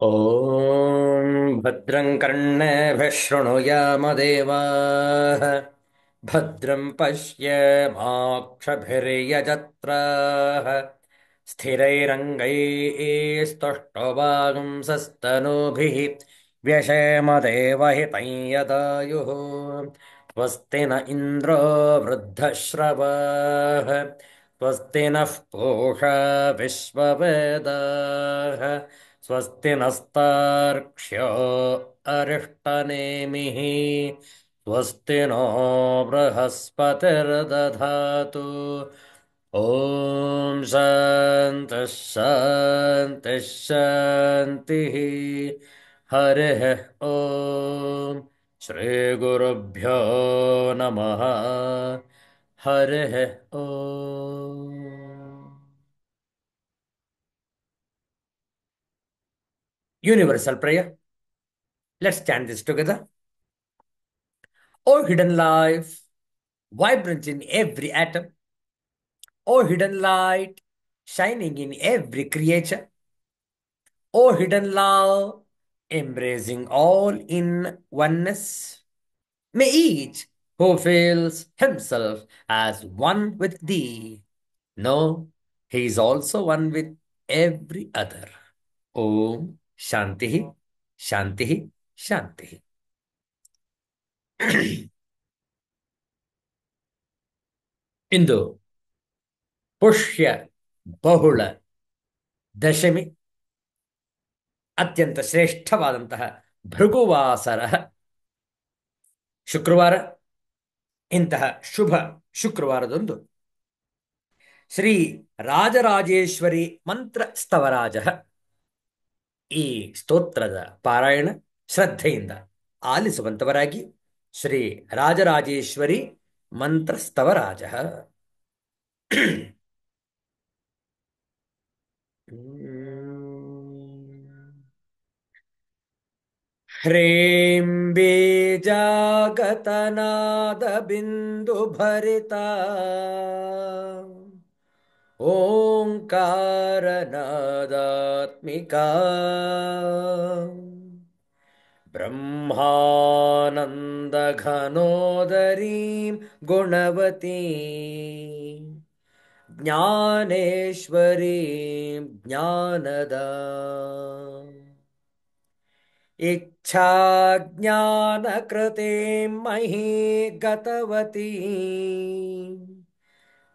ॐ भद्रं कर्णेभिः शृणुयामदेवाः भद्रं पश्येमाक्षभिर्यजत्राः स्थिरैरङ्गैस्तुष्टुवागुंसस्तनूभिः व्यशेमदेवहितं यदायुः स्वस्ति न इन्द्रो वृद्धश्रवाः स्वस्ति नः पूषा विश्ववेदाः स्वस्ति नस्तार्क्ष्यो अरिष्टनेमिः स्वस्ति नो बृहस्पतिर्दधातु ॐ शान्तिः शान्तिः शान्तिः हरिः ॐ श्रीगुरुभ्यो नमः हरिः ॐ Universal prayer. Let's chant this together. O hidden life, vibrant in every atom. O hidden light, shining in every creature. O hidden love, embracing all in oneness. May each who feels himself as one with thee know he is also one with every other. Om Shanti, Shanti, Shanti. ಇಂದು ಪುಷ್ಯ ಬಹುಳ ದಶಮಿ ಅತ್ಯಂತ ಶ್ರೇಷ್ಠವಾದಂತಹ ಭೃಗುವಾಸರ ಶುಕ್ರವಾರ. ಇಂತಹ ಶುಭ ಶುಕ್ರವಾರದಂದು ಶ್ರೀ ರಾಜರಾಜೇಶ್ವರಿ ಮಂತ್ರ ಸ್ತವರಾಜ ಈ ಸ್ತೋತ್ರದ ಪಾರಾಯಣ ಶ್ರದ್ಧೆಯಿಂದ ಆಲಿಸುವಂತವರಾಗಿ ಶ್ರೀ ರಾಜರಾಜೇಶ್ವರಿ ಮಂತ್ರ ಸ್ತವರಾಜ. ह्रीं बीजागतनादबिन्दुभरिता ओङ्कारनादात्मिका ब्रह्मानन्दघनोदरीं गुणवतीं ज्ञानेश्वरीं ज्ञानदा इच्छाज्ञानकृतिं मही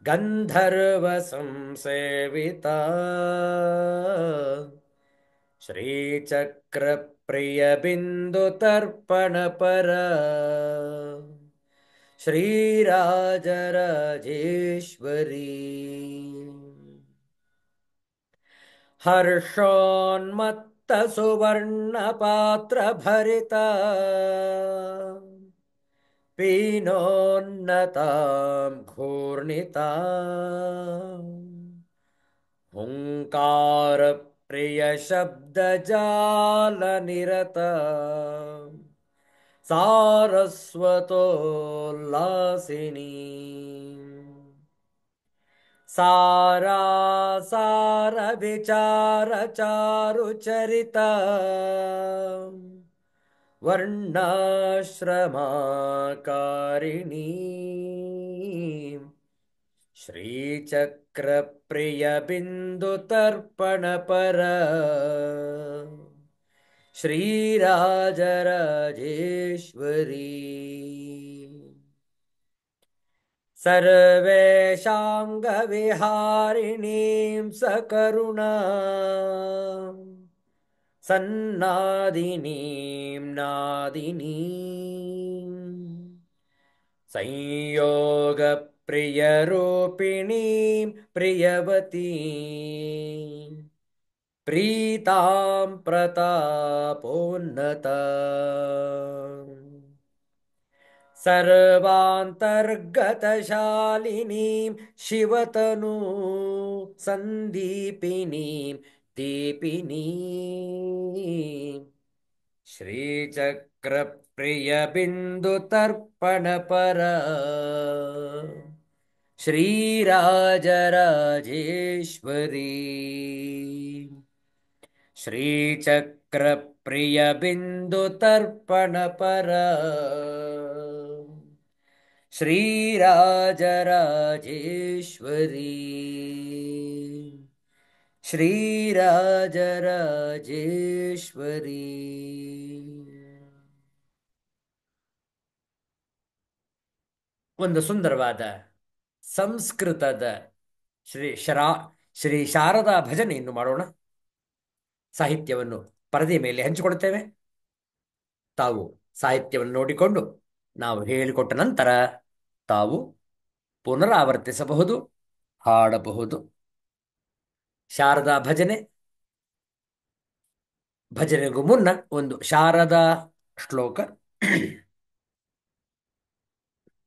गन्धर्वसंसेविता श्रीचक्रप्रियबिन्दुतर्पणपरा श्रीराजराजेश्वरी हर्षोन्मत्तसुवर्णपात्रभरिता पीनोन्नतां घूर्णिताम् हुङ्कारप्रियशब्दजालनिरता सारस्वतोल्लासिनी सारासारविचारचारुचरिता वर्णाश्रमाकारिणी श्रीचक्रप्रियबिन्दुतर्पणपरा श्रीराजराजेश्वरी सर्वेशाङ्गविहारिणीं सकरुणा सन्नादिनीं नादिनीं संयोगप्रियरूपिणीं प्रियवतीं प्रीतां प्रतापोन्नता सर्वान्तर्गतशालिनीं शिवतनु सन्दीपिनीं दीपिनीं श्रीचक्रप्रियबिन्दुतर्पणपरा श्रीराजराजेश्वरी श्रीचक्रप्रियबिन्दुतर्पणपर श्रीराजराजेश्वरी ಶ್ರೀರಾಜರಾಜೇಶ್ವರಿ. ಒಂದು ಸುಂದರವಾದ ಸಂಸ್ಕೃತದ ಶ್ರೀ ಶರಾ ಶ್ರೀ ಶಾರದಾ ಭಜನೆಯನ್ನು ಮಾಡೋಣ. ಸಾಹಿತ್ಯವನ್ನು ಪರದೆಯ ಮೇಲೆ ಹಂಚಿಕೊಡುತ್ತೇವೆ. ತಾವು ಸಾಹಿತ್ಯವನ್ನು ನೋಡಿಕೊಂಡು ನಾವು ಹೇಳಿಕೊಟ್ಟ ನಂತರ ತಾವು ಪುನರಾವರ್ತಿಸಬಹುದು, ಹಾಡಬಹುದು. ಶಾರದಾ ಭಜನೆ. ಭಜನೆಗೂ ಮುನ್ನ ಒಂದು ಶಾರದಾ ಶ್ಲೋಕ.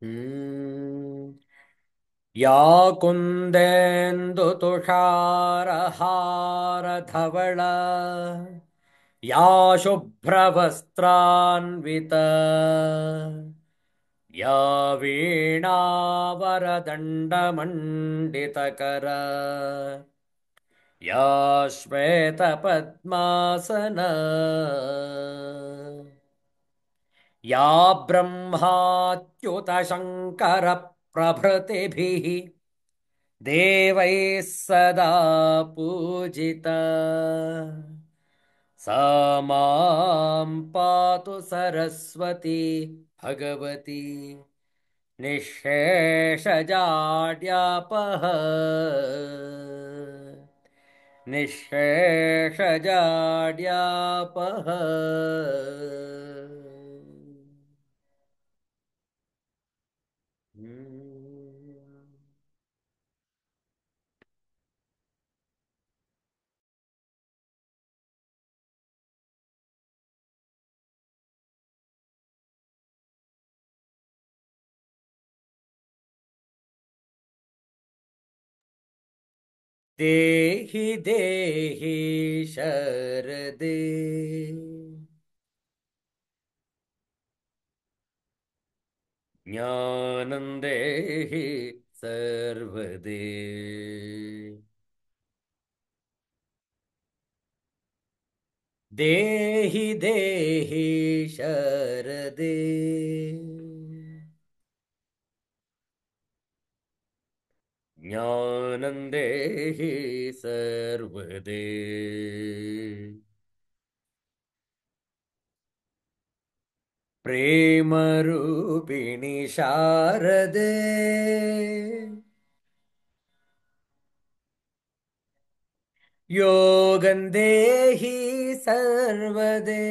ಹ್ಮ್ ಯಾ ಕುಂದೇಂದು ತುಷಾರಹಾರಧವಳ ಯಾ ಶುಭ್ರವಸ್ತ್ರಾನ್ವಿತ ಯಾ ವೀಣಾವರದಂಡಮಂಡಿತಕರ ಯಾ ಶ್ವೇತಪದ್ಮಾಸನ ಯಾ ಬ್ರಹ್ಮಾಚ್ಯುತಶಂಕರ ಪ್ರಭೃತಿಭಿः ದೇವೈः ಸದಾ ಪೂಜಿತಾ सा मां पातु सरस्वती भगवती निःशेषजाड्यापः निःशेषजाड्यापः. ದೇಹಿ ದೇಹಿ ಶರದೆ ಜ್ಞಾನಂ ದೇಹಿ ಸರ್ವದೇ ದೇಹಿ ದೇಹಿ ಶರದೆ ಜ್ಞಾನಂ ದೇಹಿ ಸರ್ವದೇ. ಪ್ರೇಮರೂಪಿಣಿ ಶಾರದೆ ಯೋಗಂ ದೇಹಿ ಸರ್ವದೇ.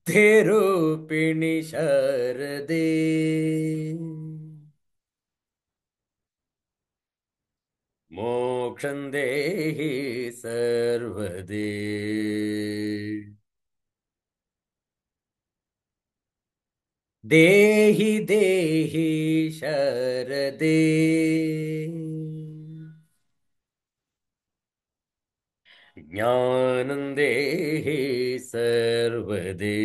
ಬುದ್ಧಿರೂಪಿಣಿ ಶಾರದೆ ಮೋಕ್ಷಂ ದೇಹಿ ಸರ್ವದೇ. ದೇಹಿ ದೇಹಿ ಶರದೆ ಜ್ಞಾನಂ ದೇಹಿ ಸರ್ವದೇ.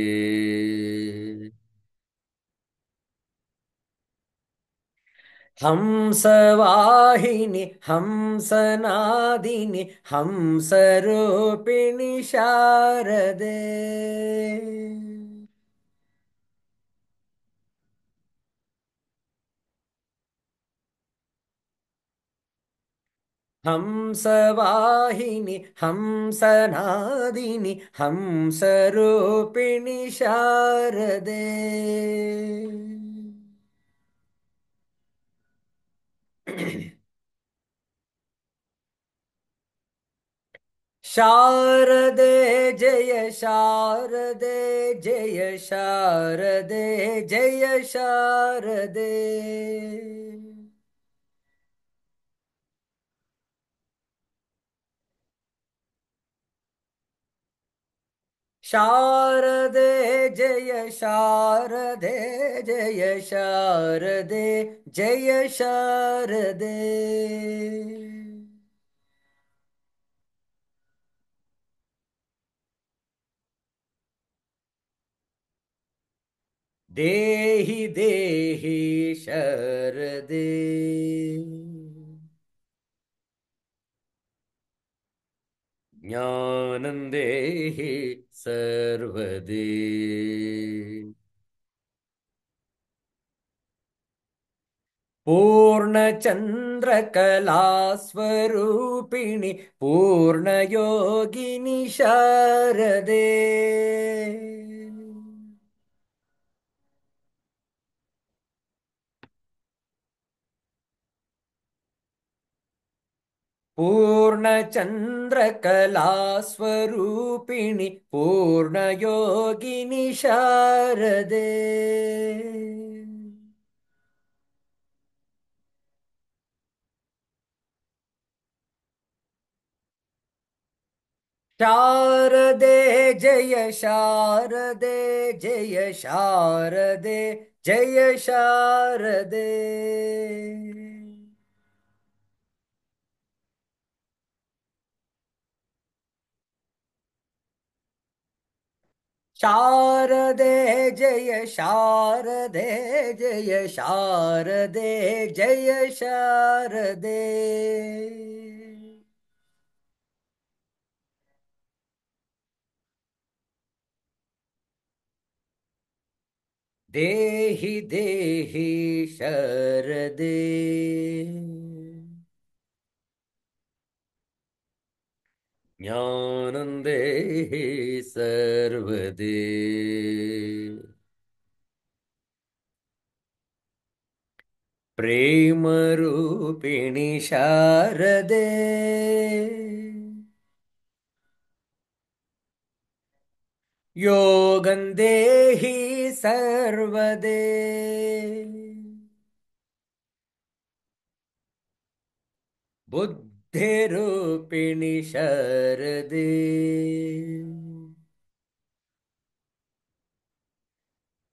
ಹಂಸವಾಹಿನಿ ಹಂಸನಾದಿನಿ ಹಂಸರೂಪಿಣಿ ಶಾರದೆ ಹಂಸವಾಹಿನಿ ಹಂಸನಾದಿನಿ ಹಂಸರೂಪಿಣಿ ಶಾರದೆ. ಶಾರದೆ ಜಯ ಶಾರದೆ ಜಯ ಶಾರದೆ ಜಯ ಶಾರದೆ. ಶಾರದೆ ಜಯ ಶಾರದೆ ಜಯ ಶಾರದೆ ಜಯ ಶಾರದೆ. ದೇಹಿ ದೇಹಿ ಶರದೆ ज्ञानन्देहि सर्वदे पूर्णचन्द्रकलास्वरूपिणि पूर्णयोगिनि शारदे पूर्णचन्द्रकलास्वरूपिणि पूर्णयोगिनि शारदे शारदे जय शारदे जय शारदे जय शारदे शारदे जय शारदे जय शारदे जय शारदे देहि देहि शरदे ज्ञानं देहि सर्वदे प्रेमरूपिणि शारदे योगं देहि सर्वदे बुद्धिरूपिणि शरदे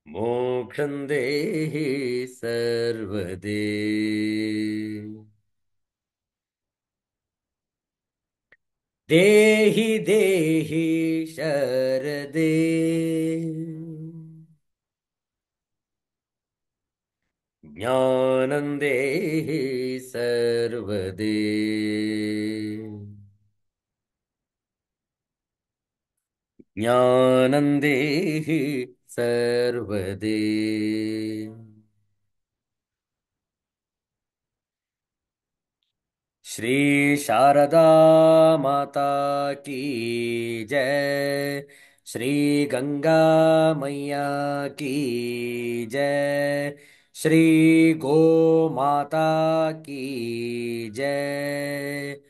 मोक्षं देहि सर्वदे देहि देहि शरदे ज्ञानं देहि सर्वदे ज्ञानं देहि सर्वदे श्री शारदा माता की जय। श्री गंगा मैया की जय। श्री गो माता की जय।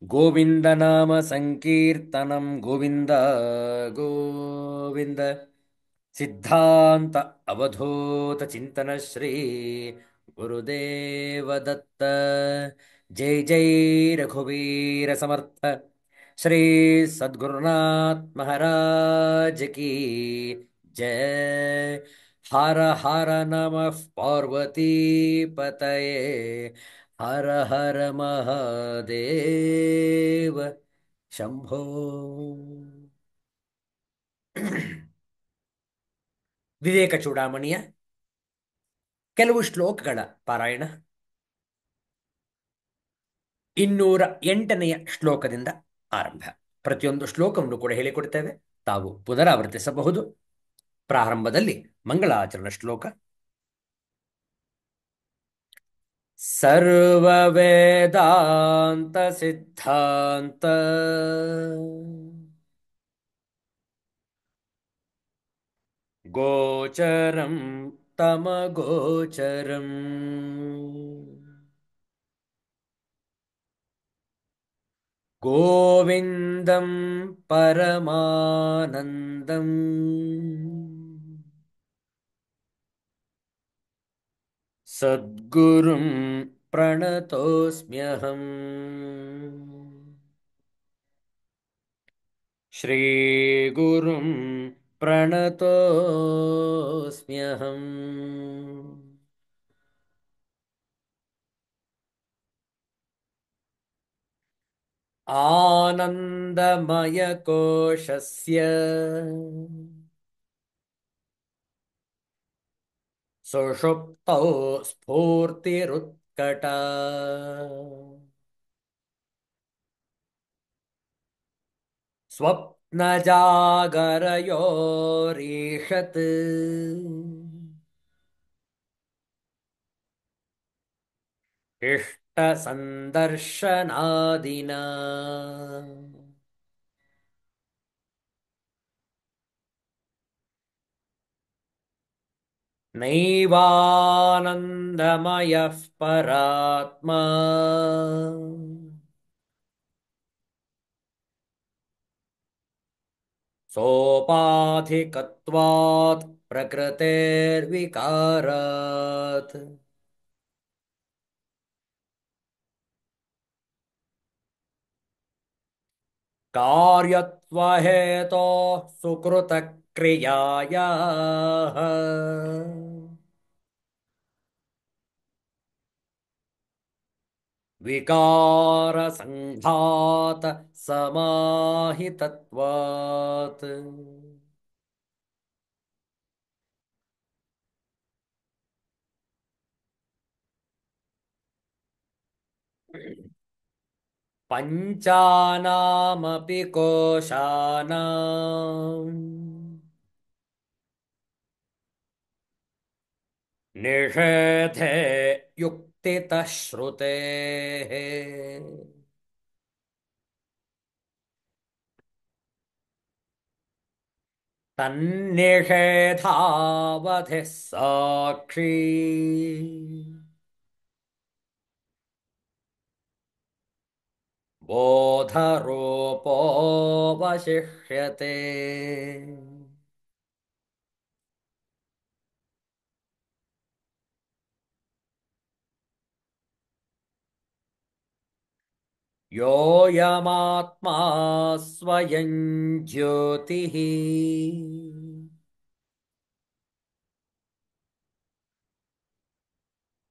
गोविंद नाम संकीर्तनम गोविंद गोविंद। सिद्धांत अवधूत चिंतन श्री गुरुदेव दत्त। जय जय रघुवीर समर्थ श्री सद्गुरुनाथ महाराज की जय। हर हर नमः पार्वती पतये। हर हर महादेव शंभो। ವಿವೇಕ ಚೂಡಾಮಣಿಯ ಕೆಲವು ಶ್ಲೋಕಗಳ ಪಾರಾಯಣ. 208ನೆಯ ಶ್ಲೋಕದಿಂದ ಆರಂಭ. ಪ್ರತಿಯೊಂದು ಶ್ಲೋಕವನ್ನು ಕೂಡ ಹೇಳಿಕೊಡ್ತೇವೆ, ತಾವು ಪುನರಾವರ್ತಿಸಬಹುದು. ಪ್ರಾರಂಭದಲ್ಲಿ ಮಂಗಳಾಚರಣ ಶ್ಲೋಕ. ಸರ್ವ ವೇದಾಂತ ಸಿದ್ಧಾಂತ ಗೋಚರಂ ತಮಗೋಚರಂ ಗೋವಿಂದಂ ಪರಮಾನಂದಂ ಸದ್ಗುರುಂ ಪ್ರಣತೋಸ್ಮ್ಯಹಂ. ಶ್ರೀಗುರುಂ ಪ್ರಣತೋಸ್ಮ್ಯಹಂ. आनन्दमयकोशस्य सुषुप्तौ स्फूर्तिरुत्कटा स्वप्नजागरयोरीषत् इष्टसन्दर्शनादिना नैवानन्दमयः परात्मा सोपाधिकत्वात् प्रकृतेर्विकारात् कार्यत्वहेतोः सुकृतक्रियायाः विकारसङ्घात समाहितत्वात् पञ्चानामपि कोशानाम् निषेधे युक्तितः श्रुतेः तन्निषेधावधिः साक्षी बोधरूपोऽवशिष्यते। योऽयमात्मा स्वयं ज्योतिः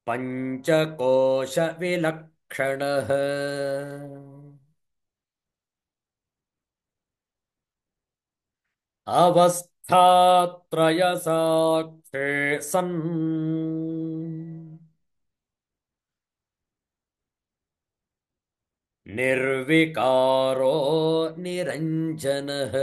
पञ्चकोशविलक्षणः अवस्थात्रयसाक्षी सन् निर्विकारो निरञ्जनः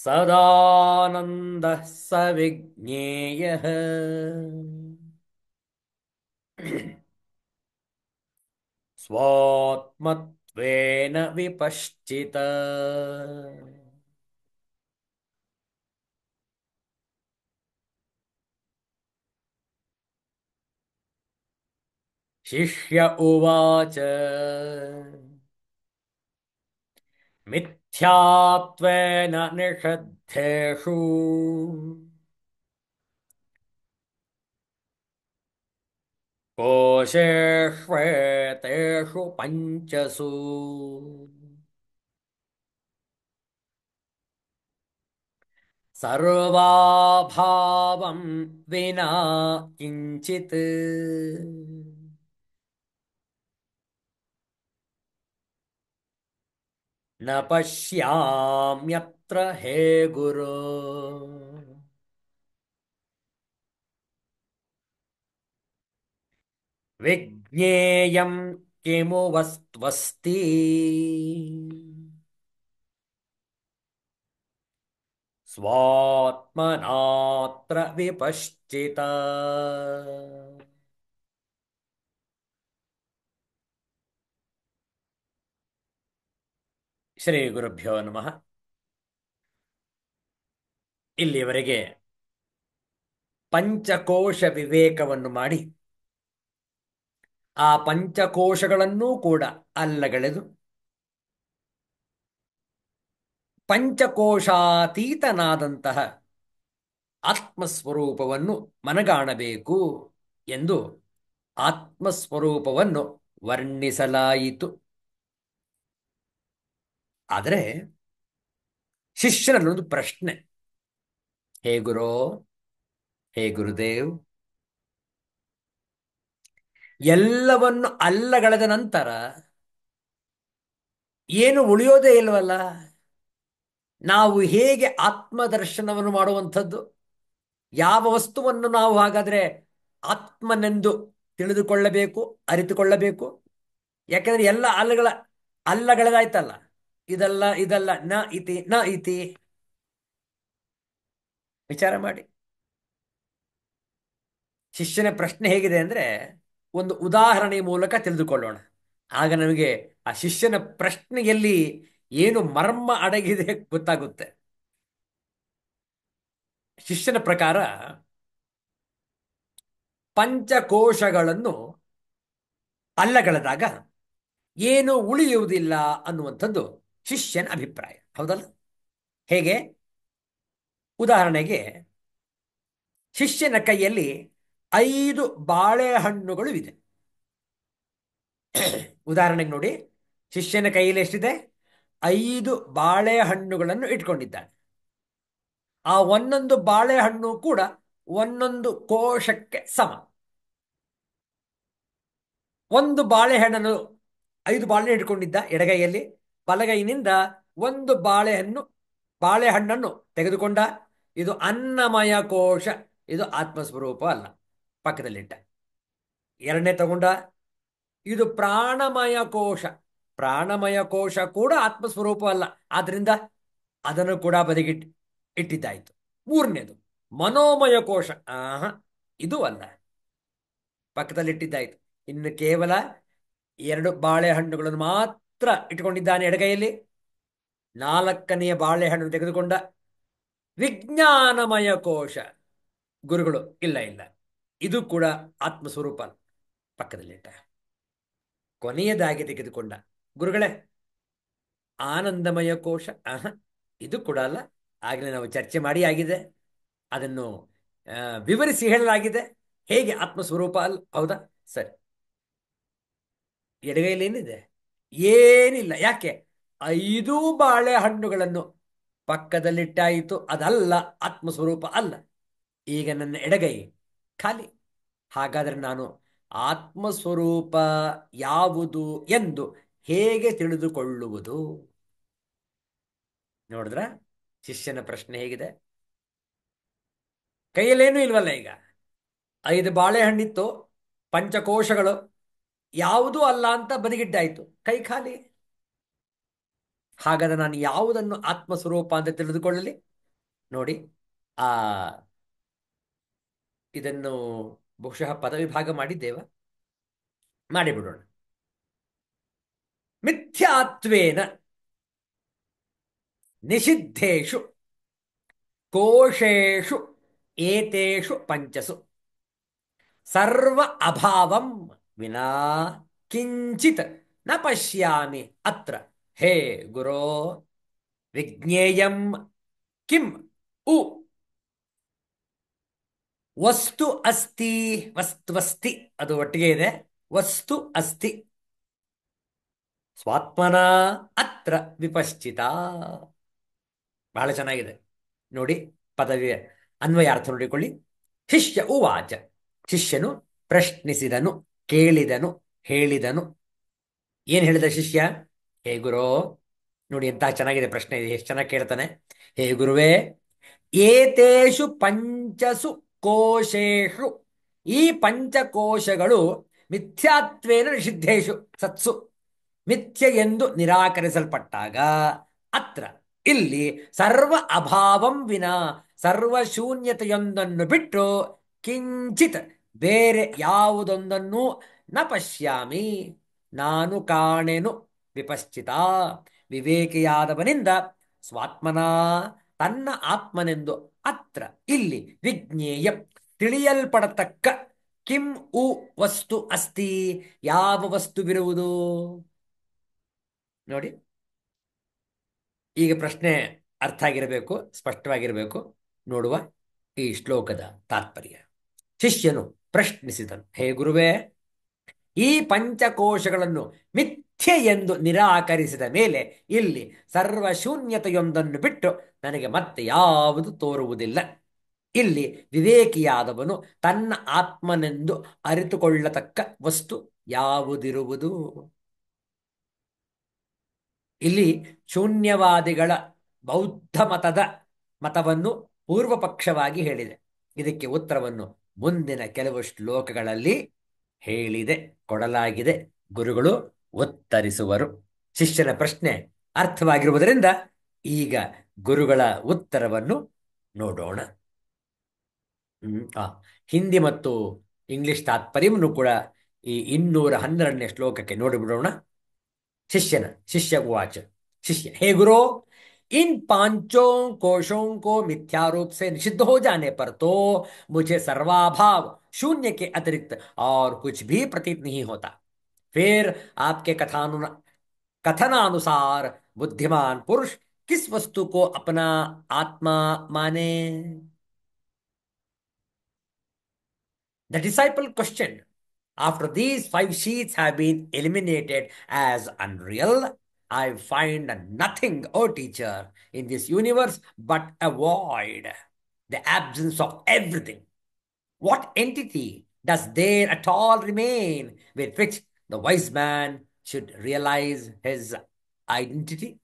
सदानन्दः स विज्ञेयः स्वात्मत्वेन विपश्चित। शिष्य उवाच मिथ्यात्वेन निषद्धेषु कोशेष्वेतेषु पञ्चसु सर्वाभावं विना किञ्चित् न पश्याम्यत्र हे गुरो। विज्ञेयं किमु वस्त्वस्ति स्वात्मनात्र विपश्चिता। ಶ್ರೀ ಗುರುಭ್ಯೋ ನಮಃ. ಇಲ್ಲಿಯವರೆಗೆ ಪಂಚಕೋಶ ವಿವೇಕವನ್ನು ಮಾಡಿ ಆ ಪಂಚಕೋಶಗಳನ್ನೂ ಕೂಡ ಅಲ್ಲಗಳೆದು ಪಂಚಕೋಶಾತೀತನಾದಂತಹ ಆತ್ಮಸ್ವರೂಪವನ್ನು ಮನಗಾಣಬೇಕು ಎಂದು ಆತ್ಮಸ್ವರೂಪವನ್ನು ವರ್ಣಿಸಲಾಯಿತು. ಆದರೆ ಶಿಷ್ಯನಲ್ಲೊಂದು ಪ್ರಶ್ನೆ. ಹೇ ಗುರೋ, ಹೇ ಗುರುದೇವ್, ಎಲ್ಲವನ್ನು ಅಲ್ಲಗಳೆದ ನಂತರ ಏನು ಉಳಿಯೋದೇ ಇಲ್ವಲ್ಲ, ನಾವು ಹೇಗೆ ಆತ್ಮದರ್ಶನವನ್ನು ಮಾಡುವಂಥದ್ದು? ಯಾವ ವಸ್ತುವನ್ನು ನಾವು ಹಾಗಾದರೆ ಆತ್ಮನೆಂದು ತಿಳಿದುಕೊಳ್ಳಬೇಕು, ಅರಿತುಕೊಳ್ಳಬೇಕು. ಯಾಕಂದ್ರೆ ಎಲ್ಲ ಅಲ್ಲಗಳದಾಯ್ತಲ್ಲ. ಇದಲ್ಲ ಇದಲ್ಲ, ನ ಇತಿ ನ ಇತಿ. ವಿಚಾರ ಮಾಡಿ. ಶಿಷ್ಯನ ಪ್ರಶ್ನೆ ಹೇಗಿದೆ ಅಂದ್ರೆ, ಒಂದು ಉದಾಹರಣೆಯ ಮೂಲಕ ತಿಳಿದುಕೊಳ್ಳೋಣ. ಆಗ ನಮಗೆ ಆ ಶಿಷ್ಯನ ಪ್ರಶ್ನೆಯಲ್ಲಿ ಏನು ಮರ್ಮ ಅಡಗಿದೆ ಗೊತ್ತಾಗುತ್ತೆ. ಶಿಷ್ಯನ ಪ್ರಕಾರ ಪಂಚಕೋಶಗಳನ್ನು ಅಲ್ಲಗಳೆದಾಗ ಏನು ಉಳಿಯುವುದಿಲ್ಲ ಅನ್ನುವಂಥದ್ದು ಶಿಷ್ಯನ ಅಭಿಪ್ರಾಯ. ಹೌದಲ್ಲ? ಹೇಗೆ? ಉದಾಹರಣೆಗೆ, ಶಿಷ್ಯನ ಕೈಯಲ್ಲಿ 5 ಬಾಳೆಹಣ್ಣುಗಳು ಇದೆ. ಉದಾಹರಣೆಗೆ ನೋಡಿ, ಶಿಷ್ಯನ ಕೈಯಲ್ಲಿ ಎಷ್ಟಿದೆ? 5 ಬಾಳೆಹಣ್ಣುಗಳನ್ನು ಇಟ್ಕೊಂಡಿದ್ದಾನೆ. ಆ ಒಂದೊಂದು ಬಾಳೆಹಣ್ಣು ಕೂಡ ಒಂದೊಂದು ಕೋಶಕ್ಕೆ ಸಮ. ಒಂದು ಬಾಳೆಹಣ್ಣನ್ನು 5 ಬಾಳೆಹಣ್ಣು ಇಟ್ಕೊಂಡಿದ್ದ ಎಡಗೈಯಲ್ಲಿ, ಬಲಗೈನಿಂದ ಒಂದು ಬಾಳೆಹಣ್ಣನ್ನು ತೆಗೆದುಕೊಂಡ. ಇದು ಅನ್ನಮಯ ಕೋಶ, ಇದು ಆತ್ಮಸ್ವರೂಪ ಅಲ್ಲ, ಪಕ್ಕದಲ್ಲಿಟ್ಟ. ಎರಡನೇ ತಗೊಂಡ, ಇದು ಪ್ರಾಣಮಯ ಕೋಶ, ಪ್ರಾಣಮಯ ಕೋಶ ಕೂಡ ಆತ್ಮಸ್ವರೂಪ ಅಲ್ಲ, ಆದ್ರಿಂದ ಅದನ್ನು ಕೂಡ ಇಟ್ಟಿದ್ದಾಯಿತು. ಮೂರನೇದು ಮನೋಮಯ ಕೋಶ, ಇದು ಅಲ್ಲ, ಪಕ್ಕದಲ್ಲಿಟ್ಟಿದ್ದಾಯಿತು. ಇನ್ನು ಕೇವಲ 2 ಬಾಳೆಹಣ್ಣುಗಳನ್ನು ಮಾತ್ರ ಇಟ್ಟುಕೊಂಡಿದ್ದಾನೆ ಎಡಗೈಯಲ್ಲಿ. ನಾಲ್ಕನೆಯ ಬಾಳೆಹಣ್ಣು ತೆಗೆದುಕೊಂಡ. ವಿಜ್ಞಾನಮಯ ಕೋಶ, ಗುರುಗಳು ಇಲ್ಲ ಇಲ್ಲ, ಇದು ಕೂಡ ಆತ್ಮಸ್ವರೂಪ ಅಲ್ಲ, ಪಕ್ಕದಲ್ಲಿಟ್ಟ. ಕೊನೆಯದಾಗಿ ತೆಗೆದುಕೊಂಡ, ಗುರುಗಳೇ, ಆನಂದಮಯ ಕೋಶ, ಇದು ಕೂಡ ಅಲ್ಲ, ಆಗಲೇ ನಾವು ಚರ್ಚೆ ಮಾಡಿ ಆಗಿದೆ, ಅದನ್ನು ವಿವರಿಸಿ ಹೇಳಲಾಗಿದೆ ಹೇಗೆ ಆತ್ಮಸ್ವರೂಪ ಅಲ್ಲ. ಹೌದಾ? ಸರಿ. ಎಡಗೈಲಿ ಏನಿದೆ? ಏನಿಲ್ಲ. ಯಾಕೆ? 5 ಬಾಳೆಹಣ್ಣುಗಳನ್ನು ಪಕ್ಕದಲ್ಲಿಟ್ಟಾಯಿತು, ಅದಲ್ಲ, ಆತ್ಮಸ್ವರೂಪ ಅಲ್ಲ. ಈಗ ನನ್ನ ಎಡಗೈ ಖಾಲಿ. ಹಾಗಾದರೆ ನಾನು ಆತ್ಮಸ್ವರೂಪ ಯಾವುದು ಎಂದು ಹೇಗೆ ತಿಳಿದುಕೊಳ್ಳುವುದು? ನೋಡಿದ್ರ ಶಿಷ್ಯನ ಪ್ರಶ್ನೆ ಹೇಗಿದೆ? ಕೈಯಲ್ಲೇನೂ ಇಲ್ವಲ್ಲ. ಈಗ 5 ಬಾಳೆಹಣ್ಣಿತ್ತು, ಪಂಚಕೋಶಗಳು ಯಾವುದೂ ಅಲ್ಲ ಅಂತ ಬದಿಗಿಟ್ಟಾಯಿತು, ಕೈ ಖಾಲಿ. ಹಾಗಾದ್ರೆ ನಾನು ಯಾವುದನ್ನು ಆತ್ಮಸ್ವರೂಪ ಅಂತ ತಿಳಿದುಕೊಳ್ಳಲಿ? ನೋಡಿ, ಆ ಇದನ್ನು ಬಹುಶಃ ಪದವಿ ಭಾಗ ಮಾಡಿದ್ದೇವ, ಮಾಡಿಬಿಡೋಣ. ಮಿಥ್ಯಾತ್ವೇನ ನಿಷಿದ್ಧೇಷು ಕೋಶೇಷು ಏತೇಷು ಪಂಚಸು ಸರ್ವ ಅಭಾವಂ ವಿನಾ ಕಿಂಚಿತ್ ನ ಪಶ್ಯಾಮಿ ಅತ್ರ ಹೇ ಗುರೋ ವಿಜ್ಞೇಯಂ ಕಿಂ ಉ ವಸ್ತು ಅಸ್ತಿ. ವಸ್ತ್ವಸ್ತಿ ಅದು ಒಟ್ಟಿಗೆ ಇದೆ. ವಸ್ತು ಅಸ್ತಿ ಸ್ವಾತ್ಮನ ಅತ್ರ ವಿಪಶ್ಚಿತ. ಬಹಳ ಚೆನ್ನಾಗಿದೆ ನೋಡಿ. ಪದವಿ ಅನ್ವಯಾರ್ಥ ನೋಡಿಕೊಳ್ಳಿ. ಶಿಷ್ಯ ಉವಾಚ, ಶಿಷ್ಯನು ಪ್ರಶ್ನಿಸಿದನು, ಕೇಳಿದನು, ಹೇಳಿದನು. ಏನು ಹೇಳಿದ ಶಿಷ್ಯ? ಹೇ ಗುರೋ, ನೋಡಿ ಎಂತ ಚೆನ್ನಾಗಿದೆ ಪ್ರಶ್ನೆ ಇದೆ, ಎಷ್ಟು ಚೆನ್ನಾಗಿ ಕೇಳ್ತಾನೆ. ಹೇ ಗುರುವೇ, ಏತೇಷು ಪಂಚಸು ಕೋಶೇಷು, ಈ ಪಂಚಕೋಶಗಳು ಮಿಥ್ಯಾತ್ವೇನ ನಿಷಿದ್ಧೇಷು ಸತ್ಸು, ಮಿಥ್ಯ ಎಂದು ನಿರಾಕರಿಸಲ್ಪಟ್ಟಾಗ, ಅತ್ರ ಇಲ್ಲಿ ಸರ್ವ ಅಭಾವಂ ವಿನ, ಸರ್ವಶೂನ್ಯತೆಯೊಂದನ್ನು ಬಿಟ್ಟು, ಕಿಂಚಿತ್ ಬೇರೆ ಯಾವುದೊಂದನ್ನು ನ ಪಶ್ಯಾಮಿ ನಾನು ಕಾಣೆನು, ವಿಪಶ್ಚಿತ ವಿವೇಕಿಯಾದವನಿಂದ, ಸ್ವಾತ್ಮನ ತನ್ನ ಆತ್ಮನೆಂದು, ಅತ್ರ ಇಲ್ಲಿ ವಿಜ್ಞೇಯ ತಿಳಿಯಲ್ಪಡತಕ್ಕ, ಕಿಂ ಉ ವಸ್ತು ಅಸ್ತಿ ಯಾವ ವಸ್ತುವಿರುವುದು? ನೋಡಿ, ಈಗ ಪ್ರಶ್ನೆ ಅರ್ಥ ಆಗಿರಬೇಕು, ಸ್ಪಷ್ಟವಾಗಿರಬೇಕು. ನೋಡುವ ಈ ಶ್ಲೋಕದ ತಾತ್ಪರ್ಯ. ಶಿಷ್ಯನು ಪ್ರಶ್ನಿಸಿದನು, ಹೇ ಗುರುವೇ, ಈ ಪಂಚಕೋಶಗಳನ್ನು ಮಿಥ್ಯೆ ಎಂದು ನಿರಾಕರಿಸಿದ ಮೇಲೆ ಇಲ್ಲಿ ಸರ್ವಶೂನ್ಯತೆಯೊಂದನ್ನು ಬಿಟ್ಟು ನನಗೆ ಮತ್ತೆ ಯಾವುದು ತೋರುವುದಿಲ್ಲ. ಇಲ್ಲಿ ವಿವೇಕಿಯಾದವನು ತನ್ನ ಆತ್ಮನೆಂದು ಅರಿತುಕೊಳ್ಳತಕ್ಕ ವಸ್ತು ಯಾವುದಿರುವುದು? ಇಲ್ಲಿ ಶೂನ್ಯವಾದಿಗಳ ಬೌದ್ಧ ಮತವನ್ನು ಪೂರ್ವ ಪಕ್ಷವಾಗಿ ಹೇಳಿದೆ. ಇದಕ್ಕೆ ಉತ್ತರವನ್ನು ಮುಂದಿನ ಕೆಲವು ಶ್ಲೋಕಗಳಲ್ಲಿ ಹೇಳಿದೆ, ಕೊಡಲಾಗಿದೆ. ಗುರುಗಳು ಉತ್ತರಿಸುವರು. ಶಿಷ್ಯನ ಪ್ರಶ್ನೆ ಅರ್ಥವಾಗಿರುವುದರಿಂದ ಈಗ ಗುರುಗಳ ಉತ್ತರವನ್ನು ನೋಡೋಣ. ಆ, ಹಿಂದಿ ಮತ್ತು ಇಂಗ್ಲಿಷ್ ತಾತ್ಪರ್ಯವನ್ನು ಕೂಡ ಈ 212ನೇ ಶ್ಲೋಕಕ್ಕೆ ನೋಡಿಬಿಡೋಣ. शिष्य उवाच। शिष्य, हे गुरु, इन पांचों कोशों को मिथ्या रूप से निषिद्ध हो जाने पर तो मुझे सर्वाभाव शून्य के अतिरिक्त और कुछ भी प्रतीत नहीं होता। फिर आपके कथनानुसार बुद्धिमान पुरुष किस वस्तु को अपना आत्मा माने? The disciple questioned, after these five sheets have been eliminated as unreal, I find nothing, O teacher, in this universe but a void, the absence of everything. What entity does there at all remain with which the wise man should realize his identity?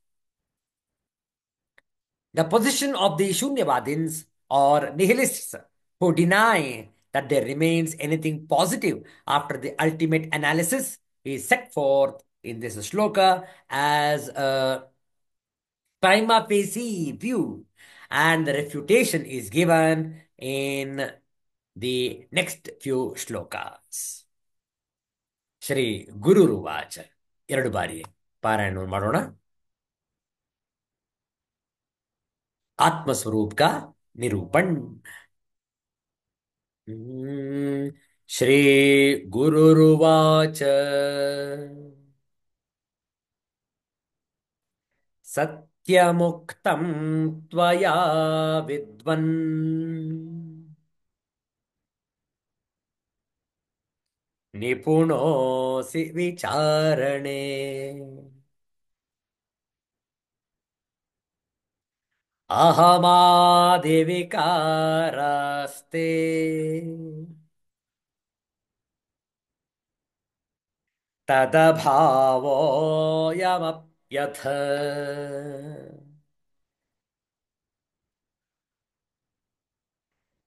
The position of the Shunyavadins or nihilists who deny that there remains anything positive after the ultimate analysis is set forth in this shloka as a prima facie view, and the refutation is given in the next few shlokas. Shri ಗುರುರುವಾಚ. ಎರಡು ಬಾರಿ ಪಾರಾಯಣ ಮಾಡೋಣ. आत्मस्वरूप का निरूपण। श्री गुरुरुवाच। सत्यमुक्तं त्वया विद्वन् निपुणोऽसि विचारणे। अहमादिविकारास्ते तदभावोऽयमप्यथ।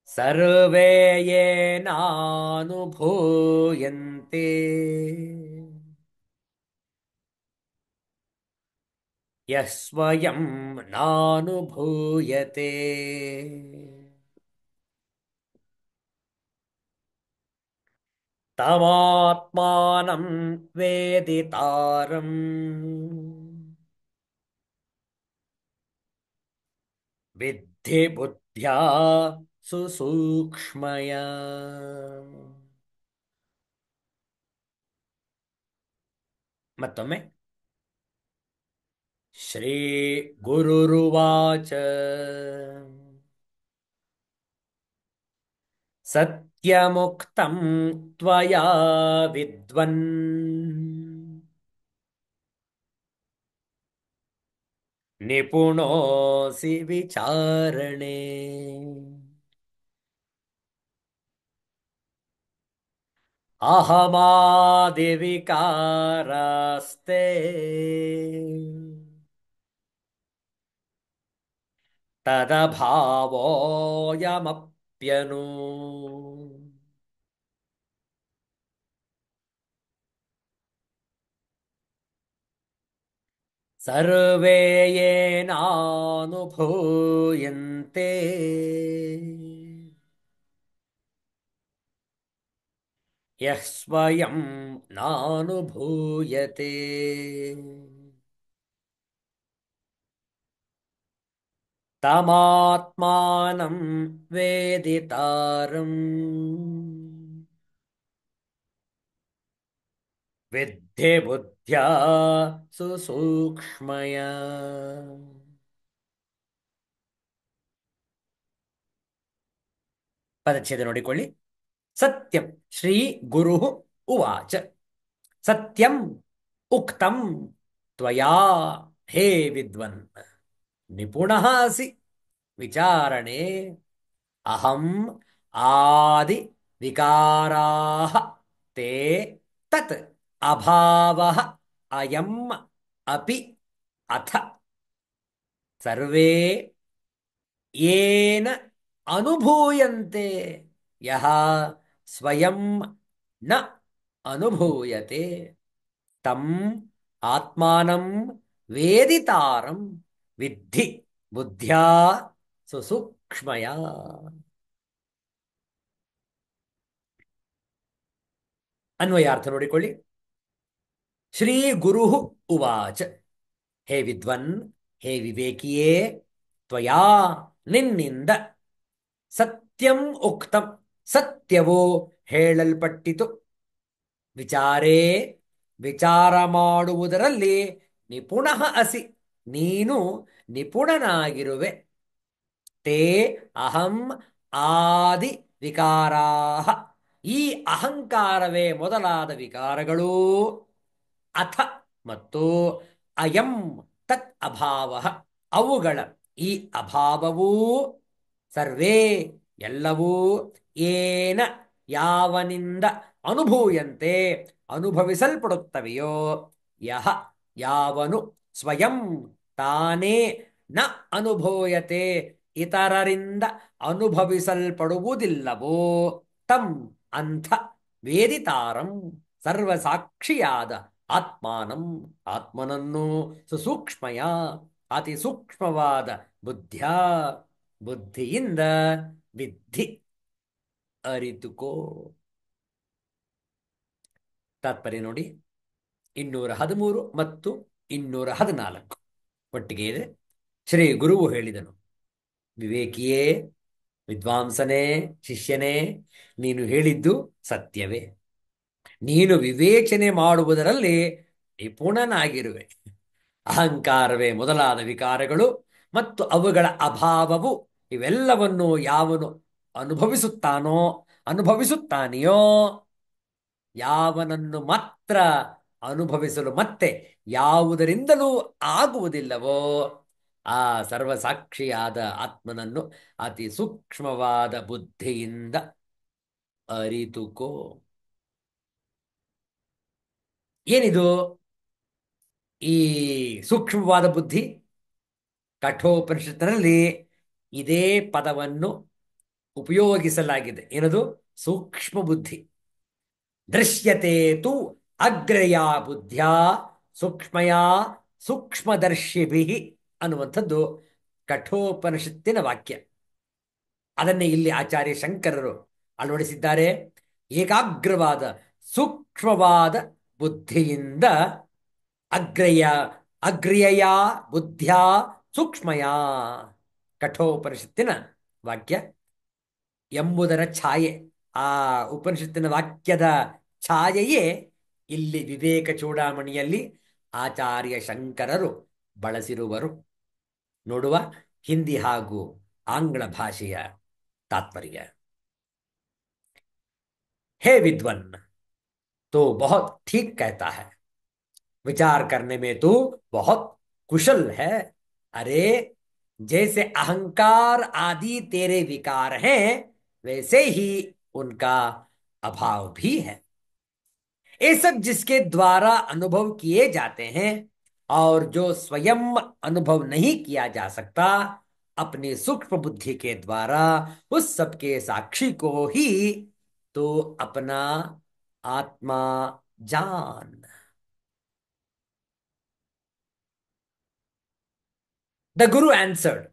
सर्वे येनानुभूयन्ते यः स्वयं नानुभूयते। तमात्मानं वेदितारम् विद्धि बुद्ध्या सुसूक्ष्मया। मತ್ತೊಮ್ಮೆ ಶ್ರೀ ಗುರುರುವಾಚ। सत्यमुक्तं त्वया विद्वन् निपुणोऽसि विचारणे। अहमादिविकारास्ते तदभावोऽयमप्यनु। सर्वे येनानुभूयन्ते यः स्वयं नानुभूयते। तमात्मानं वेदितारम् विद्धि बुद्ध्या सुसूक्ष्मया। ಪದಚ್ಛೇದ ನೋಡಿಕೊಳ್ಳಿ. ಸತ್ಯಂ ಶ್ರೀ ಗುರು ಉವಾಚ. ಸತ್ಯಂ ಉಕ್ತಂ ತ್ವಯಾ ಹೇ ವಿದ್ವನ್ ನಿಪುಣಃ ಅಸಿ ವಿಚಾರಣೆ. ಅಹಂ ಆದಿ ವಿಕಾರಾಃ ತೇ ತತ್ ಅಭಾವಃ ಅಯಂ ಅಪಿ ಅಥ ಸರ್ವೇ येन अनुभूयन्ते यः स्वयं न ಅನುಭೂಯತೆ ತಂ ಆತ್ಮಾನಂ ವೇದಿತಾರಂ ವಿದ್ಧಿ ಬುದ್ಧ್ಯಾ ಸುಸೂಕ್ಷ್ಮಯ. ಅನ್ವಯಾರ್ಥ ನೋಡಿಕೊಳ್ಳಿ. ಶ್ರೀ ಗುರು ಉವಾಚ, ಹೇ ವಿದ್ವನ್, ಹೇ ವಿವೇಕಿಯೇ, ತ್ವಯಾ ನಿನ್ನಿಂದ ಸತ್ಯಂ ಉಕ್ತಂ, ಸತ್ಯವೋ ಹೇಳಲ್ಪಟ್ಟಿತು. ವಿಚಾರೇ, ವಿಚಾರ ಮಾಡುವುದರಲ್ಲಿ ನಿಪುಣಃ ಅಸಿ, ನೀನು ನಿಪುಣನಾಗಿರುವೆ. ತೇ ಅಹಂ ಆದಿ ವಿಕಾರಾಹ, ಈ ಅಹಂಕಾರವೇ ಮೊದಲಾದ ವಿಕಾರಗಳು, ಅಥ ಮತ್ತು ಅಯಂ ತತ್ ಅಭಾವ, ಅವುಗಳ ಈ ಅಭಾವವೂ, ಸರ್ವೇ ಎಲ್ಲವೂ, ಏನ ಯಾವನಿಂದ ಅನುಭೂಯಂತೆ ಅನುಭವಿಸಲ್ಪಡುತ್ತವೆಯೋ, ಯಹ ಯಾವನು ಸ್ವಯಂ ತಾನೇ ನ ಅನುಭೂಯತೆ ಇತರರಿಂದ ಅನುಭವಿಸಲ್ಪಡುವುದಿಲ್ಲವೋ, ತಂ ಅಂಥ ವೇದಿತಾರಂ ಸರ್ವಸಾಕ್ಷಿಯಾದ ಆತ್ಮಾನಂ ಆತ್ಮನನ್ನು ಸುಸೂಕ್ಷ್ಮಯ ಅತಿ ಸೂಕ್ಷ್ಮವಾದ ಬುದ್ಧಿಯ ಬುದ್ಧಿಯಿಂದ ವಿದ್ಧಿ ಅರಿತುಕೋ. ತಾತ್ಪರ್ಯ ನೋಡಿ, 213 ಮತ್ತು 214 ಒಟ್ಟಿಗೆ ಇದೆ. ಶ್ರೀ ಗುರುವು ಹೇಳಿದನು, ವಿವೇಕಿಯೇ, ವಿದ್ವಾಂಸನೇ, ಶಿಷ್ಯನೇ, ನೀನು ಹೇಳಿದ್ದು ಸತ್ಯವೇ. ನೀನು ವಿವೇಚನೆ ಮಾಡುವುದರಲ್ಲಿ ನಿಪುಣನಾಗಿರುವೆ. ಅಹಂಕಾರವೇ ಮೊದಲಾದ ವಿಕಾರಗಳು ಮತ್ತು ಅವುಗಳ ಅಭಾವವು, ಇವೆಲ್ಲವನ್ನು ಯಾವನು ಅನುಭವಿಸುತ್ತಾನೋ, ಅನುಭವಿಸುತ್ತಾನೆಯೋ, ಯಾವನನ್ನು ಮಾತ್ರ ಅನುಭವಿಸಲು ಮತ್ತೆ ಯಾವುದರಿಂದಲೂ ಆಗುವುದಿಲ್ಲವೋ, ಆ ಸರ್ವಸಾಕ್ಷಿಯಾದ ಆತ್ಮನನ್ನು ಅತಿ ಸೂಕ್ಷ್ಮವಾದ ಬುದ್ಧಿಯಿಂದ ಅರಿತುಕೋ. ಏನಿದು ಈ ಸೂಕ್ಷ್ಮವಾದ ಬುದ್ಧಿ? ಕಠೋಪನಿಷತ್ತಿನಲ್ಲಿ ಇದೇ ಪದವನ್ನು ಉಪಯೋಗಿಸಲಾಗಿದೆ. ಏನದು? ಸೂಕ್ಷ್ಮ ಬುದ್ಧಿ. ದೃಶ್ಯತೆ ತು ಅಗ್ರಯ ಬುದ್ಧಿಯ ಸೂಕ್ಷ್ಮಯ ಸೂಕ್ಷ್ಮದರ್ಶಿಭಿ ಅನ್ನುವಂಥದ್ದು ಕಠೋಪನಿಷತ್ತಿನ ವಾಕ್ಯ. ಅದನ್ನೇ ಇಲ್ಲಿ ಆಚಾರ್ಯ ಶಂಕರರು ಅಳವಡಿಸಿದ್ದಾರೆ. ಏಕಾಗ್ರವಾದ ಸೂಕ್ಷ್ಮವಾದ ಬುದ್ಧಿಯಿಂದ ಅಗ್ರ್ಯಯ ಬುದ್ಧಿಯ ಸೂಕ್ಷ್ಮಯ, ಕಠೋಪನಿಷತ್ತಿನ ವಾಕ್ಯ ಎಂಬುದರ ಛಾಯೆ, ಆ ಉಪನಿಷತ್ತಿನ ವಾಕ್ಯದ ಛಾಯೆಯೇ ಇಲ್ಲಿ ವಿವೇಕ ಚೂಡಾಮಣಿಯಲ್ಲಿ ಆಚಾರ್ಯ ಶಂಕರರು ಬಳಸಿರುವರು. ನೋಡುವ ಹಿಂದಿ ಹಾಗೂ ಆಂಗ್ಲ ಭಾಷೆಯ ತಾತ್ಪರ್ಯ. हे विद्वन, तो बहुत ठीक कहता है, विचार करने में तो बहुत कुशल है. अरे, जैसे अहंकार आदि तेरे विकार हैं, वैसे ही उनका अभाव भी है. ये सब जिसके द्वारा अनुभव किए जाते हैं और जो स्वयं अनुभव नहीं किया जा सकता, अपनी सूक्ष्म बुद्धि के द्वारा उस सबके साक्षी को ही तो अपना आत्मा जान. The Guru answered,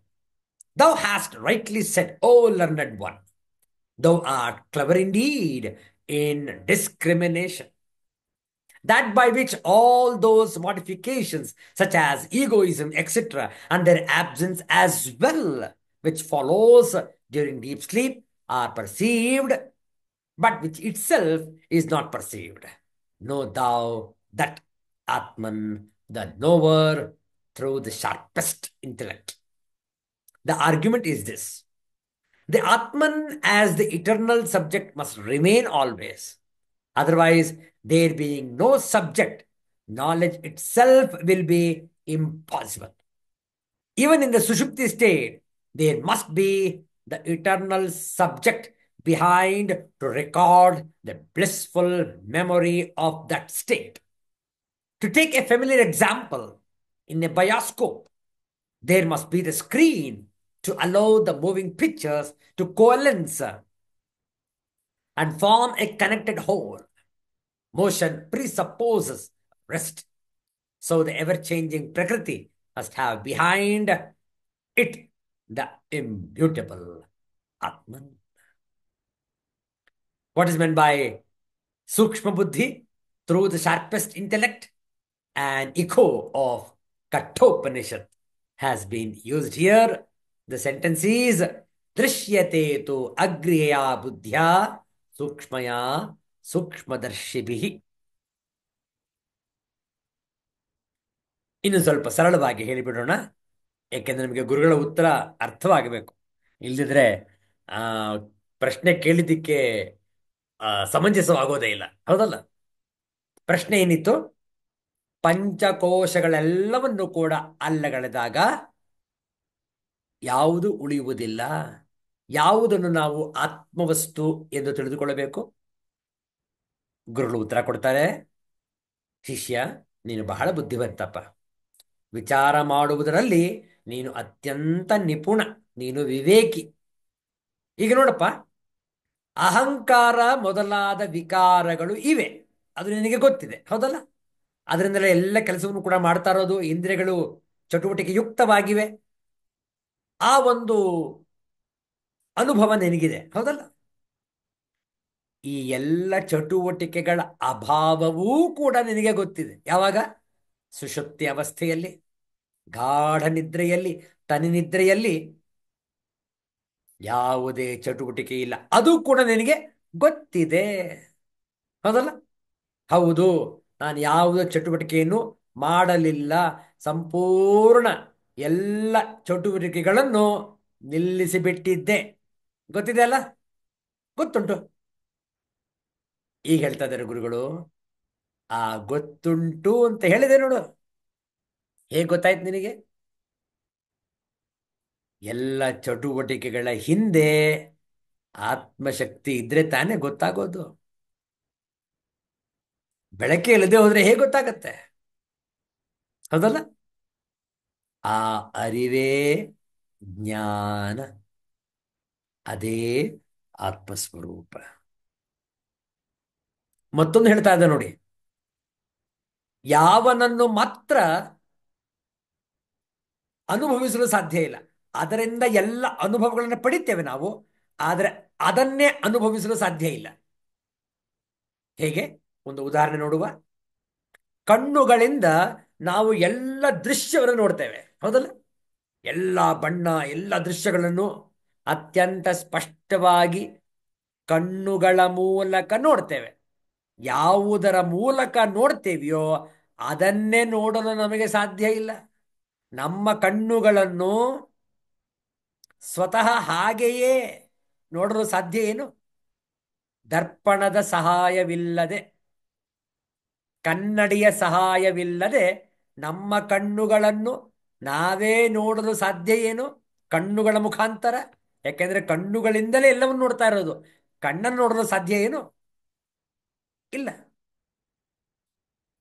thou hast rightly said, O learned one, thou art clever indeed in discrimination, that by which all those modifications such as egoism, etc., and their absence as well, which follows during deep sleep, are perceived, but which itself is not perceived. Know thou that Atman, the knower through the sharpest intellect. The argument is this: the Atman as the eternal subject must remain always. Otherwise, there being no subject, knowledge itself will be impossible. Even in the Sushupti state, there must be the eternal subject behind to record the blissful memory of that state. To take a familiar example, in a bioscope, there must be the screen to allow the moving pictures to coalesce and form a connected whole. Motion presupposes rest. So the ever-changing Prakriti must have behind it the immutable Atman. What is meant by Sukshma Buddhi? Through the sharpest intellect, an echo of Kathopanishad has been used here. The sentence is Drishyate tu agriya buddhya sukshmaya sukshmadarshibhi. ಇನ್ನು ಸ್ವಲ್ಪ ಸರಳವಾಗಿ ಹೇಳಿಬಿಡೋಣ, ಯಾಕೆಂದ್ರೆ ನಿಮಗೆ ಗುರುಗಳ ಉತ್ತರ ಅರ್ಥವಾಗಬೇಕು. ಇಲ್ಲದಿದ್ರೆ ಆ ಪ್ರಶ್ನೆ ಕೇಳಿದ್ದಕ್ಕೆ ಸಮಂಜಸವಾಗೋದೇ ಇಲ್ಲ, ಹೌದಲ್ಲ? ಪ್ರಶ್ನೆ ಏನಿತ್ತು? ಪಂಚಕೋಶಗಳೆಲ್ಲವನ್ನು ಕೂಡ ಅಲ್ಲಗಳೆದಾಗ ಯಾವುದು ಉಳಿಯುವುದಿಲ್ಲ. ಯಾವುದನ್ನು ನಾವು ಆತ್ಮವಸ್ತು ಎಂದು ತಿಳಿದುಕೊಳ್ಳಬೇಕು? ಗುರುಗಳು ಉತ್ತರ ಕೊಡ್ತಾರೆ, ಶಿಷ್ಯ, ನೀನು ಬಹಳ ಬುದ್ಧಿವಂತಪ್ಪ. ವಿಚಾರ ಮಾಡುವುದರಲ್ಲಿ ನೀನು ಅತ್ಯಂತ ನಿಪುಣ, ನೀನು ವಿವೇಕಿ. ಈಗ ನೋಡಪ್ಪ, ಅಹಂಕಾರ ಮೊದಲಾದ ವಿಕಾರಗಳು ಇವೆ, ಅದು ನಿನಗೆ ಗೊತ್ತಿದೆ, ಹೌದಲ್ಲ? ಅದರಿಂದಲೇ ಎಲ್ಲ ಕೆಲಸವನ್ನು ಕೂಡ ಮಾಡ್ತಾ ಇರೋದು. ಇಂದ್ರಿಯಗಳು ಚಟುವಟಿಕೆ ಯುಕ್ತವಾಗಿವೆ. ಆ ಒಂದು ಅನುಭವ ನಿನಗಿದೆ, ಹೌದಲ್ಲ? ಈ ಎಲ್ಲ ಚಟುವಟಿಕೆಗಳ ಅಭಾವವೂ ಕೂಡ ನಿನಗೆ ಗೊತ್ತಿದೆ. ಯಾವಾಗ? ಸುಷುಪ್ತಿ ಅವಸ್ಥೆಯಲ್ಲಿ, ಗಾಢ ನಿದ್ರೆಯಲ್ಲಿ, ತನಿ ನಿದ್ರೆಯಲ್ಲಿ ಯಾವುದೇ ಚಟುವಟಿಕೆ ಇಲ್ಲ, ಅದು ಕೂಡ ನಿನಗೆ ಗೊತ್ತಿದೆ, ಹೌದಲ್ಲ? ಹೌದು, ನಾನು ಯಾವುದೇ ಚಟುವಟಿಕೆಯನ್ನು ಮಾಡಲಿಲ್ಲ, ಸಂಪೂರ್ಣ ಎಲ್ಲ ಚಟುವಟಿಕೆಗಳನ್ನು ನಿಲ್ಲಿಸಿಬಿಟ್ಟಿದ್ದೆ, ಗೊತ್ತಿದೆ ಅಲ್ಲ? ಗೊತ್ತುಂಟು. ಈಗ ಹೇಳ್ತಾ ಇದ್ದಾರೆ ಗುರುಗಳು, ಆ ಗೊತ್ತುಂಟು ಅಂತ ಹೇಳಿದೆ ನೋಡು, ಹೇಗೆ ಗೊತ್ತಾಯ್ತು ನಿನಗೆ? ಎಲ್ಲ ಚಟುವಟಿಕೆಗಳ ಹಿಂದೆ ಆತ್ಮಶಕ್ತಿ ಇದ್ರೆ ತಾನೇ ಗೊತ್ತಾಗೋದು. ಬೆಳಕೆ ಇಲ್ಲದೆ ಹೋದ್ರೆ ಹೇಗೆ ಗೊತ್ತಾಗತ್ತೆ, ಹೌದಲ್ಲ? ಆ ಅರಿವೇ ಜ್ಞಾನ, ಅದೇ ಆತ್ಮಸ್ವರೂಪ. ಮತ್ತೊಂದು ಹೇಳ್ತಾ ಇದ್ದ ನೋಡಿ, ಯಾವನನ್ನು ಮಾತ್ರ ಅನುಭವಿಸಲು ಸಾಧ್ಯ ಇಲ್ಲ, ಅದರಿಂದ ಎಲ್ಲ ಅನುಭವಗಳನ್ನು ಪಡಿತೇವೆ ನಾವು, ಆದರೆ ಅದನ್ನೇ ಅನುಭವಿಸಲು ಸಾಧ್ಯ ಇಲ್ಲ. ಹೇಗೆ? ಒಂದು ಉದಾಹರಣೆ ನೋಡುವ. ಕಣ್ಣುಗಳಿಂದ ನಾವು ಎಲ್ಲ ದೃಶ್ಯವನ್ನು ನೋಡ್ತೇವೆ, ಹೌದಲ್ಲ? ಎಲ್ಲ ಬಣ್ಣ, ಎಲ್ಲ ದೃಶ್ಯಗಳನ್ನು ಅತ್ಯಂತ ಸ್ಪಷ್ಟವಾಗಿ ಕಣ್ಣುಗಳ ಮೂಲಕ ನೋಡ್ತೇವೆ. ಯಾವುದರ ಮೂಲಕ ನೋಡ್ತೇವೆಯೋ ಅದನ್ನೇ ನೋಡಲು ನಮಗೆ ಸಾಧ್ಯ ಇಲ್ಲ. ನಮ್ಮ ಕಣ್ಣುಗಳನ್ನು ಸ್ವತಃ ಹಾಗೆಯೇ ನೋಡಲು ಸಾಧ್ಯ ಏನು? ದರ್ಪಣದ ಸಹಾಯವಿಲ್ಲದೆ, ಕನ್ನಡಿಯ ಸಹಾಯವಿಲ್ಲದೆ ನಮ್ಮ ಕಣ್ಣುಗಳನ್ನು ನಾವೇ ನೋಡಲು ಸಾಧ್ಯ ಏನು? ಕಣ್ಣುಗಳ ಮುಖಾಂತರ. ಯಾಕೆಂದ್ರೆ ಕಣ್ಣುಗಳಿಂದಲೇ ಎಲ್ಲವನ್ನು ನೋಡ್ತಾ ಇರೋದು. ಕಣ್ಣನ್ನು ನೋಡಲು ಸಾಧ್ಯ ಏನು? ಇಲ್ಲ.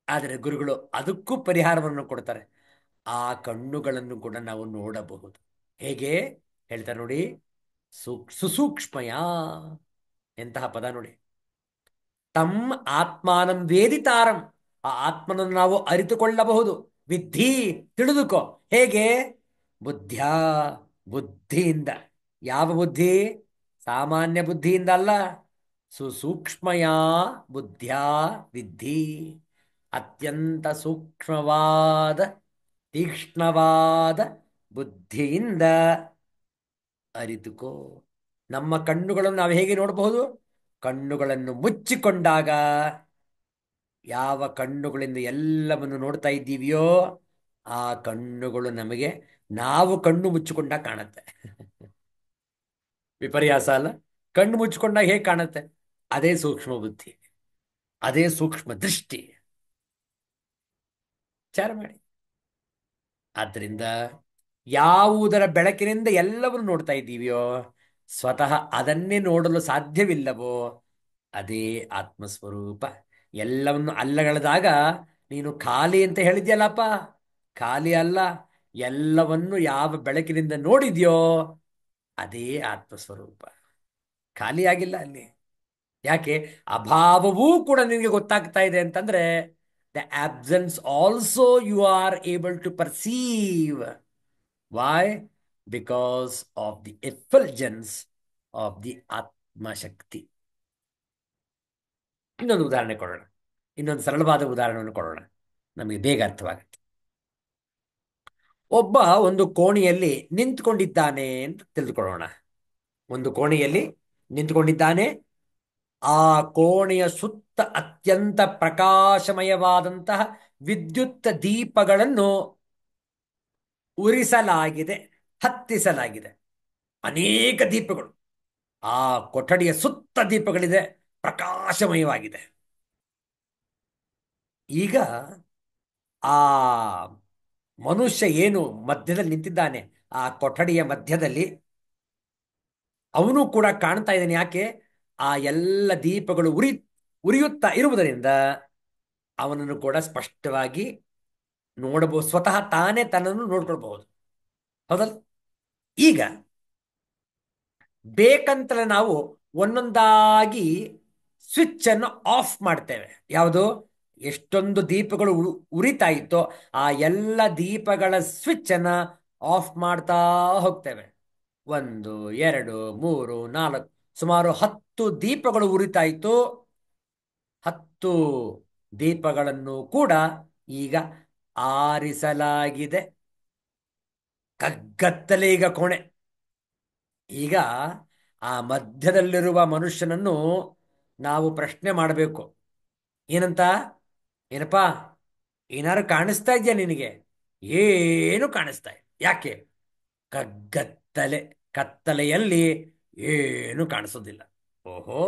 ಆದರೆ ಗುರುಗಳು ಅದಕ್ಕೂ ಪರಿಹಾರವನ್ನು ಕೊಡ್ತಾರೆ. ಆ ಕಣ್ಣುಗಳನ್ನು ಕೂಡ ನಾವು ನೋಡಬಹುದು. ಹೇಗೆ ಹೇಳ್ತಾರೆ ನೋಡಿ, ಸುಸೂಕ್ಷ್ಮಯ. ಎಂತಹ ಪದ ನೋಡಿ. ತಮ್ಮ ಆತ್ಮಾನಂ ವೇದಿತಾರಂ, ಆ ಆತ್ಮನನ್ನು ನಾವು ಅರಿತುಕೊಳ್ಳಬಹುದು. ವಿದ್ಧಿ, ತಿಳಿದುಕೋ. ಹೇಗೆ? ಬುದ್ಧ್ಯ, ಬುದ್ಧಿಯಿಂದ. ಯಾವ ಬುದ್ಧಿ? ಸಾಮಾನ್ಯ ಬುದ್ಧಿಯಿಂದ ಅಲ್ಲ, ಸುಸೂಕ್ಷ್ಮಯ ಬುದ್ಧ್ಯ ವಿದ್ಧಿ. ಅತ್ಯಂತ ಸೂಕ್ಷ್ಮವಾದ, ತೀಕ್ಷ್ಣವಾದ ಬುದ್ಧಿಯಿಂದ ಅರಿತುಕೋ. ನಮ್ಮ ಕಣ್ಣುಗಳನ್ನು ನಾವು ಹೇಗೆ ನೋಡಬಹುದು? ಕಣ್ಣುಗಳನ್ನು ಮುಚ್ಚಿಕೊಂಡಾಗ, ಯಾವ ಕಣ್ಣುಗಳಿಂದ ಎಲ್ಲವನ್ನು ನೋಡ್ತಾ ಇದ್ದೀವಿಯೋ ಆ ಕಣ್ಣುಗಳು ನಮಗೆ ನಾವು ಕಣ್ಣು ಮುಚ್ಚಿಕೊಂಡಾಗ ಕಾಣುತ್ತೆ. ವಿಪರ್ಯಾಸ ಅಲ್ಲ? ಕಣ್ಣು ಮುಚ್ಚಿಕೊಂಡಾಗ ಹೇಗೆ ಕಾಣುತ್ತೆ? ಅದೇ ಸೂಕ್ಷ್ಮ ಬುದ್ಧಿ, ಅದೇ ಸೂಕ್ಷ್ಮ ದೃಷ್ಟಿ. ವಿಚಾರ ಮಾಡಿ. ಆದ್ದರಿಂದ ಯಾವುದರ ಬೆಳಕಿನಿಂದ ಎಲ್ಲವನ್ನು ನೋಡ್ತಾ ಇದ್ದೀವಿಯೋ, ಸ್ವತಃ ಅದನ್ನೇ ನೋಡಲು ಸಾಧ್ಯವಿಲ್ಲವೋ ಅದೇ ಆತ್ಮಸ್ವರೂಪ. ಎಲ್ಲವನ್ನು ಅಲ್ಲಗಳೆದಾಗ ನೀನು ಖಾಲಿ ಅಂತ ಹೇಳಿದ್ಯಲ್ಲಪ್ಪ, ಖಾಲಿ ಅಲ್ಲ. ಎಲ್ಲವನ್ನು ಯಾವ ಬೆಳಕಿನಿಂದ ನೋಡಿದ್ಯೋ ಅದೇ ಆತ್ಮಸ್ವರೂಪ, ಖಾಲಿ ಆಗಿಲ್ಲ ಅಲ್ಲಿ. ಯಾಕೆ? ಅಭಾವವೂ ಕೂಡ ನಿನಗೆ ಗೊತ್ತಾಗ್ತಾ ಇದೆ ಅಂತಂದ್ರೆ the absence also you are able to perceive. Why? Because of the effulgence of the ಆತ್ಮಶಕ್ತಿ. ಇನ್ನೊಂದು ಉದಾಹರಣೆ ಕೊಡೋಣ, ಇನ್ನೊಂದು ಸರಳವಾದ ಉದಾಹರಣೆಯನ್ನು ಕೊಡೋಣ, ನಮಗೆ ಬೇಗ ಅರ್ಥವಾಗುತ್ತೆ. ಒಬ್ಬ ಒಂದು ಕೋಣೆಯಲ್ಲಿ ನಿಂತ್ಕೊಂಡಿದ್ದಾನೆ ಅಂತ ತಿಳಿದುಕೊಳ್ಳೋಣ. ಒಂದು ಕೋಣೆಯಲ್ಲಿ ನಿಂತುಕೊಂಡಿದ್ದಾನೆ. ಆ ಕೋಣೆಯ ಸುತ್ತ ಅತ್ಯಂತ ಪ್ರಕಾಶಮಯವಾದಂತಹ ವಿದ್ಯುತ್ ದೀಪಗಳನ್ನು ಉರಿಸಲಾಗಿದೆ, ಹತ್ತಿಸಲಾಗಿದೆ. ಅನೇಕ ದೀಪಗಳು, ಆ ಕೊಠಡಿಯ ಸುತ್ತ ದೀಪಗಳಿದೆ, ಪ್ರಕಾಶಮಯವಾಗಿದೆ. ಈಗ ಆ ಮನುಷ್ಯ ಏನು ಮಧ್ಯದಲ್ಲಿ ನಿಂತಿದ್ದಾನೆ, ಆ ಕೊಠಡಿಯ ಮಧ್ಯದಲ್ಲಿ, ಅವನು ಕೂಡ ಕಾಣ್ತಾ ಇದ್ದಾನೆ. ಯಾಕೆ? ಆ ಎಲ್ಲ ದೀಪಗಳು ಉರಿಯುತ್ತಾ ಇರುವುದರಿಂದ ಅವನನ್ನು ಕೂಡ ಸ್ಪಷ್ಟವಾಗಿ ನೋಡಬಹುದು, ಸ್ವತಃ ತಾನೇ ತನ್ನನ್ನು ನೋಡ್ಕೊಳ್ಬಹುದು. ಹೌದಲ್ಲ? ಈಗ ಬೇಕಂತಲೇ ನಾವು ಒಂದೊಂದಾಗಿ ಸ್ವಿಚ್ ಅನ್ನು ಆಫ್ ಮಾಡ್ತೇವೆ. ಯಾವುದು? ಎಷ್ಟೊಂದು ದೀಪಗಳು ಉರಿತಾ ಇತ್ತೋ ಆ ಎಲ್ಲ ದೀಪಗಳ ಸ್ವಿಚ್ ಅನ್ನ ಆಫ್ ಮಾಡ್ತಾ ಹೋಗ್ತೇವೆ. 1, 2, 3, 4, ಸುಮಾರು 10 ದೀಪಗಳು ಉರಿತಾ ಇತ್ತು. 10 ದೀಪಗಳನ್ನು ಕೂಡ ಈಗ ಆರಿಸಲಾಗಿದೆ. ಕಗ್ಗತ್ತಲೆ ಈಗ ಕೋಣೆ. ಈಗ ಆ ಮಧ್ಯದಲ್ಲಿರುವ ಮನುಷ್ಯನನ್ನು ನಾವು ಪ್ರಶ್ನೆ ಮಾಡಬೇಕು. ಏನಂತ? ಏನಪ್ಪಾ, ಏನಾರು ಕಾಣಿಸ್ತಾ ಇದೆಯಾ ನಿನಗೆ? ಏನು ಕಾಣಿಸ್ತಾ ಇಲ್ಲ. ಯಾಕೆ? ಕಗ್ಗತ್ತಲೆ, ಕತ್ತಲೆಯಲ್ಲಿ ಏನು ಕಾಣಿಸೋದಿಲ್ಲ. ಓಹೋ,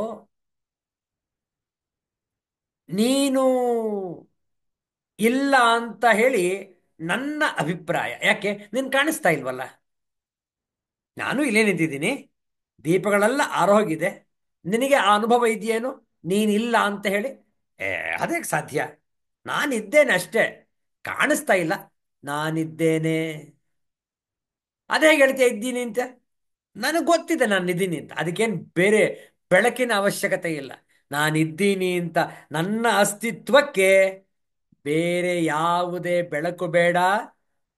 ನೀನು ಇಲ್ಲ ಅಂತ ಹೇಳಿ ನನ್ನ ಅಭಿಪ್ರಾಯ. ಯಾಕೆ? ನೀನು ಕಾಣಿಸ್ತಾ ಇಲ್ವಲ್ಲ. ನಾನು ಇಲ್ಲೇ ನಿಂತಿದ್ದೀನಿ, ದೀಪಗಳೆಲ್ಲ ಆರೋಗಿದೆ, ನಿನಗೆ ಆ ಅನುಭವ ಇದೆಯೇನು ನೀನಿಲ್ಲ ಅಂತ ಹೇಳಿ? ಏ, ಅದೇಗೆ ಸಾಧ್ಯ? ನಾನಿದ್ದೇನೆ ಅಷ್ಟೇ, ಕಾಣಿಸ್ತಾ ಇಲ್ಲ. ನಾನಿದ್ದೇನೆ. ಅದೇ ಹೇಳ್ತಾ ಇದ್ದೀನಿ ಅಂತ. ನನಗೆ ಗೊತ್ತಿದೆ ನಾನು ಇದ್ದೀನಿ ಅಂತ. ಅದಕ್ಕೇನು ಬೇರೆ ಬೆಳಕಿನ ಅವಶ್ಯಕತೆ ಇಲ್ಲ. ನಾನಿದ್ದೀನಿ ಅಂತ ನನ್ನ ಅಸ್ತಿತ್ವಕ್ಕೆ ಬೇರೆ ಯಾವುದೇ ಬೆಳಕು ಬೇಡ.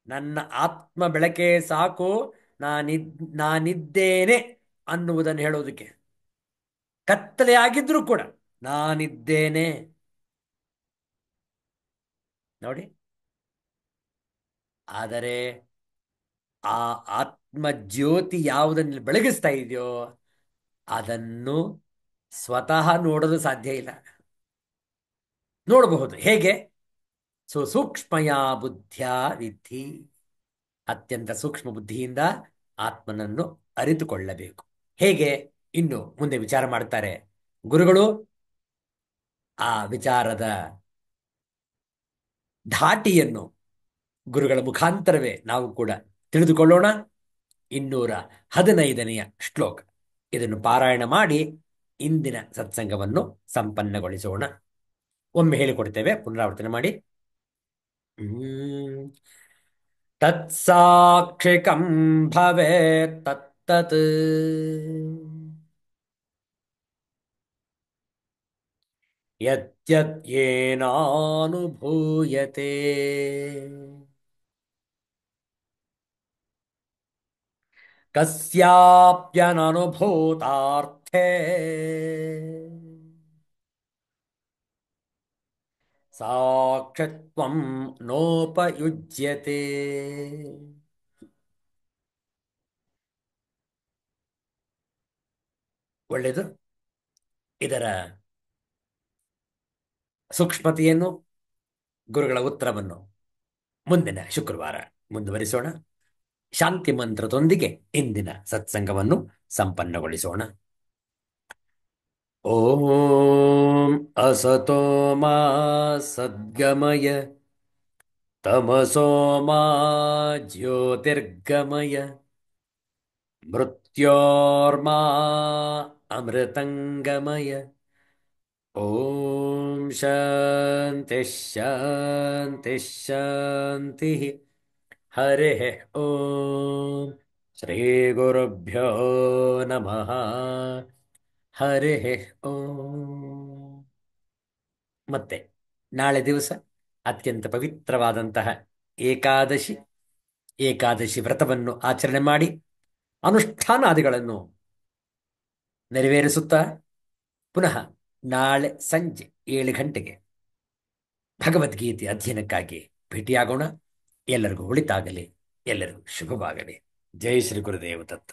ನನ್ನ ಆತ್ಮ ಬೆಳಕೇ ಸಾಕು. ನಾನಿದ್ದೇನೆ ಅನ್ನುವುದನ್ನು ಹೇಳೋದಕ್ಕೆ. ಕತ್ತಲೆ ಆಗಿದ್ರೂ ಕೂಡ ನಾನಿದ್ದೇನೆ. ನೋಡಿ, ಆದರೆ ಆ ಆತ್ಮ ಜ್ಯೋತಿ ಯಾವುದನ್ನು ಬೆಳಗಿಸ್ತಾ ಇದೆಯೋ ಅದನ್ನು ಸ್ವತಃ ನೋಡಲು ಸಾಧ್ಯ ಇಲ್ಲ. ನೋಡಬಹುದು. ಹೇಗೆ? ಸೂಕ್ಷ್ಮಯ ಬುದ್ಧಿಯ ವಿಧಿ. ಅತ್ಯಂತ ಸೂಕ್ಷ್ಮ ಬುದ್ಧಿಯಿಂದ ಆತ್ಮನನ್ನು ಅರಿತುಕೊಳ್ಳಬೇಕು. ಹೇಗೆ? ಇನ್ನು ಮುಂದೆ ವಿಚಾರ ಮಾಡ್ತಾರೆ ಗುರುಗಳು. ಆ ವಿಚಾರದ ಧಾಟಿಯನ್ನು ಗುರುಗಳ ಮುಖಾಂತರವೇ ನಾವು ಕೂಡ ತಿಳಿದುಕೊಳ್ಳೋಣ. 215ನೆಯ ಶ್ಲೋಕ, ಇದನ್ನು ಪಾರಾಯಣ ಮಾಡಿ ಇಂದಿನ ಸತ್ಸಂಗವನ್ನು ಸಂಪನ್ನಗೊಳಿಸೋಣ. ಒಮ್ಮೆ ಹೇಳಿಕೊಡ್ತೇವೆ, ಪುನರಾವರ್ತನೆ ಮಾಡಿ. ತತ್ಸಾಕ್ಷಿಕಂ ಭವೇತ್ ತತ್ತತ್ ಯದ್ಯತ್ ಯೇನಾನುಭೂಯತೆ. ಕಸ್ಯಾಪ್ಯನನುಭೂತಾರ್ಥೇ ಸಾಕ್ಷಿತ್ವಂ ನೋಪಯುಜ್ಯತೆ. ಒಳ್ಳೆಯದು. ಇದರ ಸೂಕ್ಷ್ಮತೆಯನ್ನು, ಗುರುಗಳ ಉತ್ತರವನ್ನು ಮುಂದಿನ ಶುಕ್ರವಾರ ಮುಂದುವರಿಸೋಣ. ಶಾಂತಿ ಮಂತ್ರದೊಂದಿಗೆ ಇಂದಿನ ಸತ್ಸಂಗವನ್ನು ಸಂಪನ್ನಗೊಳಿಸೋಣ. ಓಂ ಅಸತೋ ಮಾ ಸದ್ಗಮಯ ತಮಸೋ ಮಾ ಜ್ಯೋತಿರ್ಗಮಯ ಮೃತ್ಯೋರ್ಮಾ ಅಮೃತಂಗಮಯ. ಓಂ ಶಾಂತಿ ಶಾಂತಿ ಶಾಂತಿ. ಹರಿ ಓಂ. ಶ್ರೀ ಗುರುಭ್ಯೋ ನಮಃ. ಹರೇ ಓಂ. ಮತ್ತೆ ನಾಳೆ ದಿವಸ ಅತ್ಯಂತ ಪವಿತ್ರವಾದಂತಹ ಏಕಾದಶಿ ಏಕಾದಶಿ ವ್ರತವನ್ನು ಆಚರಣೆ ಮಾಡಿ ಅನುಷ್ಠಾನಾದಿಗಳನ್ನು ನೆರವೇರಿಸುತ್ತಾ ಪುನಃ ನಾಳೆ ಸಂಜೆ 7 ಗಂಟೆಗೆ ಭಗವದ್ಗೀತೆ ಅಧ್ಯಯನಕ್ಕಾಗಿ ಭೇಟಿಯಾಗೋಣ. ಎಲ್ಲರಿಗೂ ಒಳಿತಾಗಲಿ, ಎಲ್ಲರಿಗೂ ಶುಭವಾಗಲಿ. ಜೈ ಶ್ರೀ ಗುರುದೇವ ದತ್ತ.